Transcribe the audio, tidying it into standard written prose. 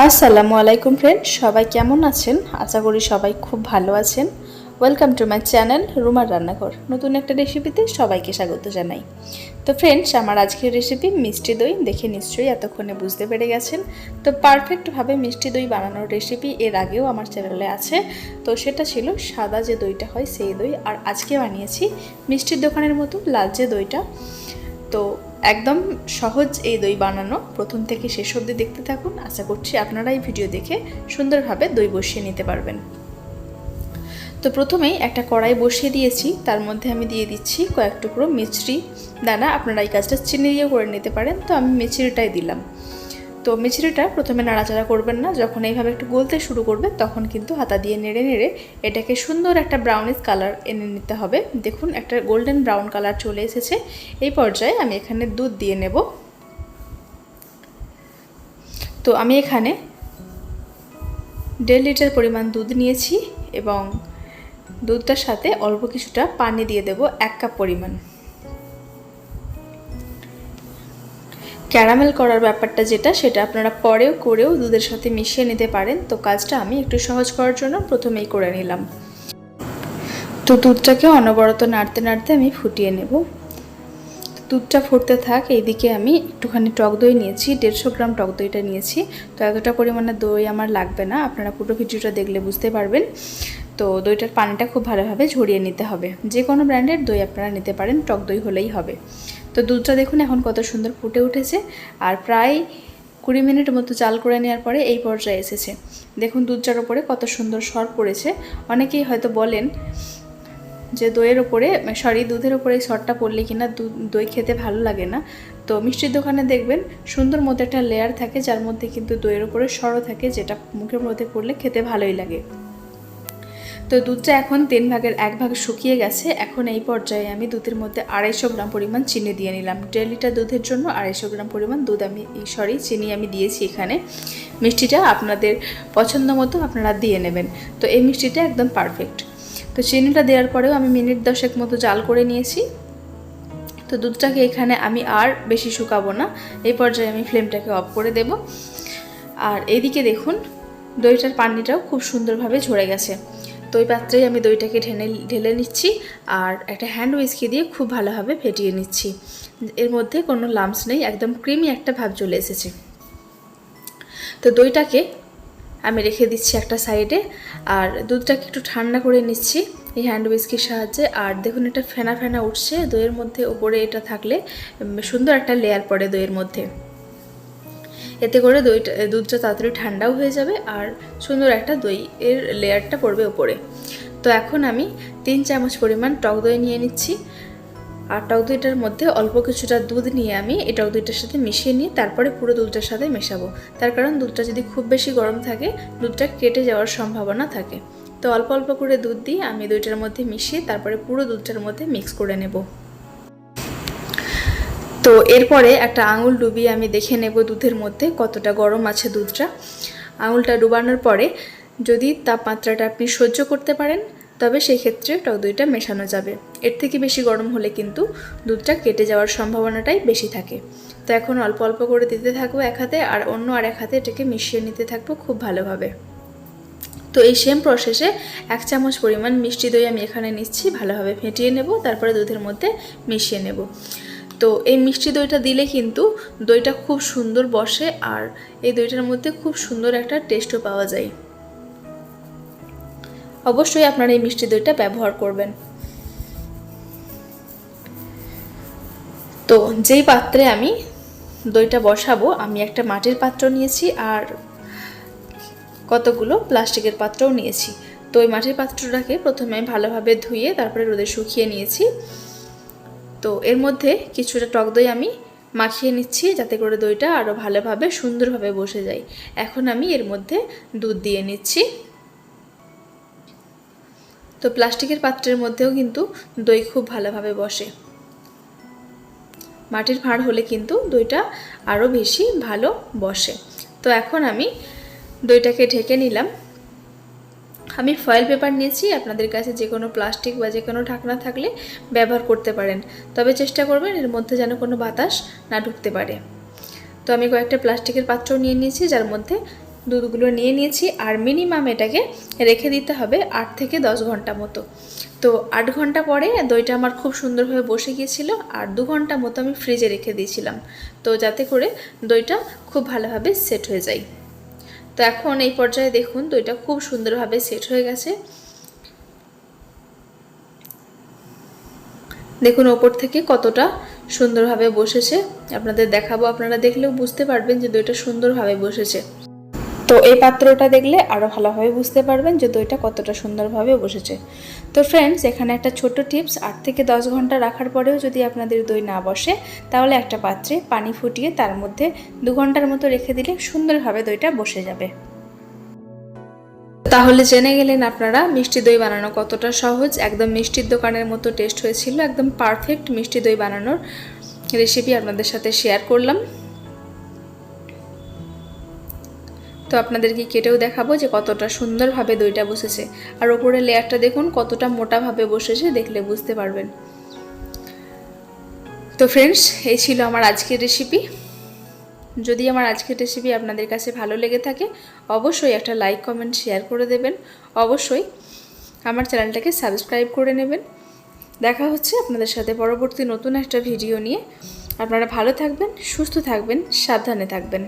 আসসালামু আলাইকুম ফ্রেন্ড, সবাই কেমন আছেন? আশা করি সবাই খুব ভালো আছেন। ওয়েলকাম টু মাই চ্যানেল রুমার রান্নাঘর। নতুন একটা রেসিপিতে সবাইকে স্বাগত জানাই। তো ফ্রেন্ডস, আমার আজকের রেসিপি মিষ্টি দই। দেখে নিশ্চয়ই এতক্ষণে বুঝতে পেরে গেছেন। তো পারফেক্টভাবে মিষ্টি দই বানানোর রেসিপি এর আগেও আমার চ্যানেলে আছে। তো সেটা ছিল সাদা যে দইটা হয় সেই দই, আর আজকে বানিয়েছি মিষ্টির দোকানের মতো লাল যে দইটা। তো একদম সহজ এই দই বানানো, প্রথম থেকে শেষ অবধি দেখতে থাকুন। আশা করছি আপনারা এই ভিডিও দেখে সুন্দরভাবে দই বসিয়ে নিতে পারবেন। তো প্রথমেই একটা কড়াই বসিয়ে দিয়েছি, তার মধ্যে আমি দিয়ে দিচ্ছি কয়েক টুকরো মিছরি দানা। আপনারা এই কাজটা চিনি দিয়েও করে নিতে পারেন, তো আমি মিছরিটাই দিলাম। তো মিছরিটা প্রথমে নাড়াচাড়া করবেন না, যখন এইভাবে একটু গলতে শুরু করবে তখন কিন্তু হাতা দিয়ে নেড়ে নেড়ে এটাকে সুন্দর একটা ব্রাউনিশ কালার এনে নিতে হবে। দেখুন একটা গোল্ডেন ব্রাউন কালার চলে এসেছে। এই পর্যায়ে আমি এখানে দুধ দিয়ে নেব। তো আমি এখানে 1.5 লিটার পরিমাণ দুধ নিয়েছি এবং দুধটার সাথে অল্প কিছুটা পানি দিয়ে দেব, 1 কাপ পরিমাণ। ক্যারামেল করার ব্যাপারটা সেটা আপনারা পরেও করেও দুধের সাথে মিশিয়ে নিতে পারেন। তো কাজটা আমি একটু সহজ করার জন্য প্রথমেই করে নিলাম। তো দুধটাকে অনবরত নাড়তে নাড়তে আমি ফুটিয়ে নেব। দুধটা ফুটতে থাক, এইদিকে আমি একটুখানি টক দই নিয়েছি, 150 গ্রাম টক দইটা নিয়েছি। তো এতটা পরিমাণে দই আমার লাগবে না, আপনারা পুরো ভিডিওটা দেখলে বুঝতে পারবেন। তো দইটার পানিটা খুব ভালোভাবে ঝরিয়ে নিতে হবে। যে কোনো ব্র্যান্ডের দই আপনারা নিতে পারেন, টক দই হলেই হবে। তো দুধটা দেখুন এখন কত সুন্দর ফুটে উঠেছে, আর প্রায় 20 মিনিট মতো জাল করে নেওয়ার পরে এই পর্যায়ে এসেছে। দেখুন দুধটার ওপরে কত সুন্দর সর পড়েছে। অনেকেই হয়তো বলেন যে দুধের ওপরে সরটা পড়লে কিনা দই খেতে ভালো লাগে না। তো মিষ্টির দোকানে দেখবেন সুন্দর মতো একটা লেয়ার থাকে, যার মধ্যে কিন্তু দইয়ের ওপরে সরও থাকে, যেটা মুখের মধ্যে পড়লে খেতে ভালোই লাগে। তো দুধটা এখন 3 ভাগের 1 ভাগ শুকিয়ে গেছে। এখন এই পর্যায়ে আমি দুধের মধ্যে 250 গ্রাম পরিমাণ চিনি দিয়ে নিলাম। 1.5 লিটার দুধের জন্য 250 গ্রাম পরিমাণ চিনি আমি দিয়েছি এখানে। মিষ্টিটা আপনাদের পছন্দ মতো আপনারা দিয়ে নেবেন। তো এই মিষ্টিটা একদম পারফেক্ট। তো চিনিটা দেওয়ার পরেও আমি মিনিট 10 মতো জাল করে নিয়েছি। তো দুধটাকে এখানে আমি আর বেশি শুকাবো না, এই পর্যায়ে আমি ফ্লেমটাকে অফ করে দেব। আর এইদিকে দেখুন দইটার পানিটাও খুব সুন্দরভাবে ঝরে গেছে। তো ওই পাত্রেই আমি দইটাকে ঢেলে নিচ্ছি, আর একটা হ্যান্ড উইস্কি দিয়ে খুব ভালোভাবে ফেটিয়ে নিচ্ছি। এর মধ্যে কোনো লাম্পস নেই, একদম ক্রিমি একটা ভাব চলে এসেছে। তো দইটাকে আমি রেখে দিচ্ছি একটা সাইডে, আর দুধটাকে একটু ঠান্ডা করে নিচ্ছি এই হ্যান্ড উইস্কির সাহায্যে। আর দেখুন এটা ফেনা ফেনা উঠছে দইয়ের মধ্যে, ওপরে এটা থাকলে সুন্দর একটা লেয়ার পড়ে দইয়ের মধ্যে। এতে করে দুধটা তাড়াতাড়ি ঠান্ডাও হয়ে যাবে, আর সুন্দর একটা দইয়ের লেয়ারটা পড়বে ওপরে। তো এখন আমি 3 চামচ পরিমাণ টক দই নিয়ে নিচ্ছি, আর টক দইটার মধ্যে অল্প কিছুটা দুধ নিয়ে আমি এই টক দইটার সাথে মিশিয়ে নিয়ে তারপরে পুরো দুধটার সাথে মেশাবো। তার কারণ দুধটা যদি খুব বেশি গরম থাকে দুধটা কেটে যাওয়ার সম্ভাবনা থাকে। তো অল্প অল্প করে দুধ দিয়ে আমি দইটার মধ্যে মিশিয়ে তারপরে পুরো দুধটার মধ্যে মিক্স করে নেব। তো এরপরে একটা আঙুল ডুবিয়ে আমি দেখে নেব দুধের মধ্যে কতটা গরম আছে দুধটা। আঙুলটা ডুবানোর পরে যদি তাপমাত্রাটা আপনি সহ্য করতে পারেন তবে সেই ক্ষেত্রে টক দইটা মেশানো যাবে। এর থেকে বেশি গরম হলে কিন্তু দুধটা কেটে যাওয়ার সম্ভাবনাটাই বেশি থাকে। তো এখন অল্প অল্প করে দিতে থাকবো এক হাতে, আর অন্য আরেক হাতে এটাকে মিশিয়ে নিতে থাকবো খুব ভালোভাবে। তো এই সেম প্রসেসে 1 চামচ পরিমাণ মিষ্টি দই আমি এখানে নিচ্ছি, ভালোভাবে ফেটিয়ে নেব, তারপরে দুধের মধ্যে মিশিয়ে নেব। তো এই মিষ্টি দইটা দিলে কিন্তু দইটা খুব সুন্দর বসে, আর এই দইটার মধ্যে খুব সুন্দর একটা টেস্টও পাওয়া যায়। অবশ্যই আপনারা এই মিষ্টি দইটা ব্যবহার করবেন। তো যেই পাত্রে আমি দইটা বসাবো আমি একটা মাটির পাত্র নিয়েছি, আর কতগুলো প্লাস্টিকের পাত্রও নিয়েছি। তো ওই মাটির পাত্রটাকে প্রথমে ভালোভাবে ধুয়ে তারপরে রোদে শুকিয়ে নিয়েছি। তো এর মধ্যে কিছুটা টক দই আমি মাখিয়ে নিচ্ছি, যাতে করে দইটা আরও ভালোভাবে সুন্দরভাবে বসে যায়। এখন আমি এর মধ্যে দুধ দিয়ে নিচ্ছি। তো প্লাস্টিকের পাত্রের মধ্যেও কিন্তু দই খুব ভালোভাবে বসে, মাটির ভাঁড় হলে কিন্তু দইটা আরও বেশি ভালো বসে। তো এখন আমি দইটাকে ঢেকে নিলাম। আমি ফয়েল পেপার নিয়েছি, আপনাদের কাছে যে কোনো প্লাস্টিক বা যে কোনো ঢাকনা থাকলে ব্যবহার করতে পারেন, তবে চেষ্টা করবেন এর মধ্যে যেন কোনো বাতাস না ঢুকতে পারে। তো আমি কয়েকটা প্লাস্টিকের পাত্র নিয়ে নিয়েছি, যার মধ্যে দুধগুলো নিয়ে নিয়েছি। আর মিনিমাম এটাকে রেখে দিতে হবে 8 থেকে 10 ঘন্টা মতো। তো 8 ঘন্টা পরে দইটা আমার খুব সুন্দরভাবে বসে গিয়েছিল, আর 2 ঘন্টা মতো আমি ফ্রিজে রেখে দিয়েছিলাম, তো যাতে করে দইটা খুব ভালোভাবে সেট হয়ে যায়। তো এখন এই পর্যায়ে দেখুন দইটা খুব সুন্দরভাবে সেট হয়ে গেছে। দেখুন ওপর থেকে কতটা সুন্দরভাবে বসেছে, আপনাদের দেখাবো, আপনারা দেখলেও বুঝতে পারবেন যে দইটা সুন্দরভাবে বসেছে। তো এই পাত্রটা দেখলে আরও ভালোভাবে বুঝতে পারবেন যে দইটা কতটা সুন্দরভাবে বসেছে। তো ফ্রেন্ডস, এখানে একটা ছোট্ট টিপস, 8 থেকে 10 ঘন্টা রাখার পরেও যদি আপনাদের দই না বসে, তাহলে একটা পাত্রে পানি ফুটিয়ে তার মধ্যে 2 ঘন্টার মতো রেখে দিলে সুন্দরভাবে দইটা বসে যাবে। তাহলে জেনে গেলেন আপনারা মিষ্টি দই বানানো কতটা সহজ। একদম মিষ্টির দোকানের মতো টেস্ট হয়েছিল, একদম পারফেক্ট মিষ্টি দই বানানোর রেসিপি আপনাদের সাথে শেয়ার করলাম। তো আপনাদেরকে কেটেও দেখাবো যে কতটা সুন্দরভাবে দইটা বসেছে, আর ওপরের লেয়ারটা দেখুন কতটা মোটাভাবে বসেছে, দেখলে বুঝতে পারবেন। তো ফ্রেন্ডস, এই ছিল আমার আজকের রেসিপি। যদি আমার আজকের রেসিপি আপনাদের কাছে ভালো লেগে থাকে, অবশ্যই একটা লাইক, কমেন্ট, শেয়ার করে দেবেন। অবশ্যই আমার চ্যানেলটাকে সাবস্ক্রাইব করে নেবেন। দেখা হচ্ছে আপনাদের সাথে পরবর্তী নতুন একটা ভিডিও নিয়ে। আপনারা ভালো থাকবেন, সুস্থ থাকবেন, সাবধানে থাকবেন।